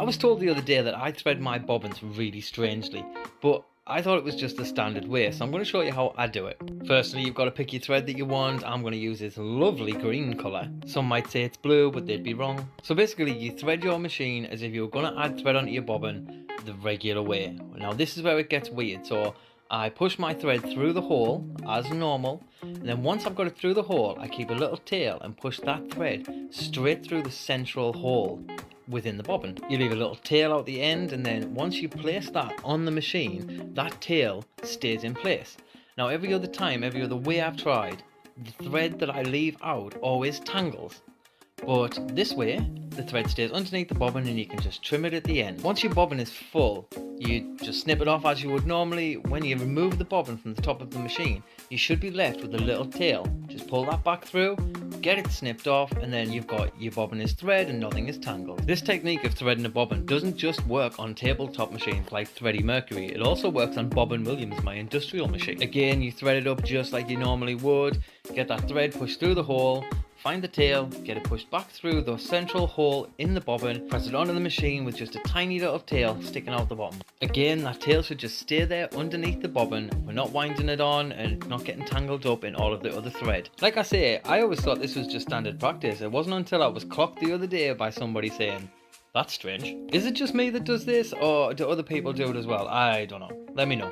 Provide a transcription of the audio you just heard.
I was told the other day that I thread my bobbins really strangely, but I thought it was just the standard way, so I'm going to show you how I do it. Firstly, you've got to pick your thread that you want. I'm going to use this lovely green colour. Some might say it's blue, but they'd be wrong. So basically, you thread your machine as if you were going to add thread onto your bobbin the regular way. Now this is where it gets weird, so I push my thread through the hole as normal, and then once I've got it through the hole, I keep a little tail and push that thread straight through the central hole within the bobbin. You leave a little tail out the end, and then once you place that on the machine, that tail stays in place. Now every other time, every other way I've tried, the thread that I leave out always tangles. But this way, the thread stays underneath the bobbin and you can just trim it at the end. Once your bobbin is full, you just snip it off as you would normally. When you remove the bobbin from the top of the machine, you should be left with a little tail. Just pull that back through, get it snipped off, and then you've got your bobbin is thread and nothing is tangled. This technique of threading a bobbin doesn't just work on tabletop machines like Thready Mercury, it also works on Bobbin Williams, my industrial machine. Again, you thread it up just like you normally would, get that thread pushed through the hole, find the tail, get it pushed back through the central hole in the bobbin, press it onto the machine with just a tiny little tail sticking out the bottom. Again, that tail should just stay there underneath the bobbin. We're not winding it on and not getting tangled up in all of the other thread. Like I say, I always thought this was just standard practice. It wasn't until I was clocked the other day by somebody saying, "That's strange. Is it just me that does this, or do other people do it as well?" I don't know. Let me know.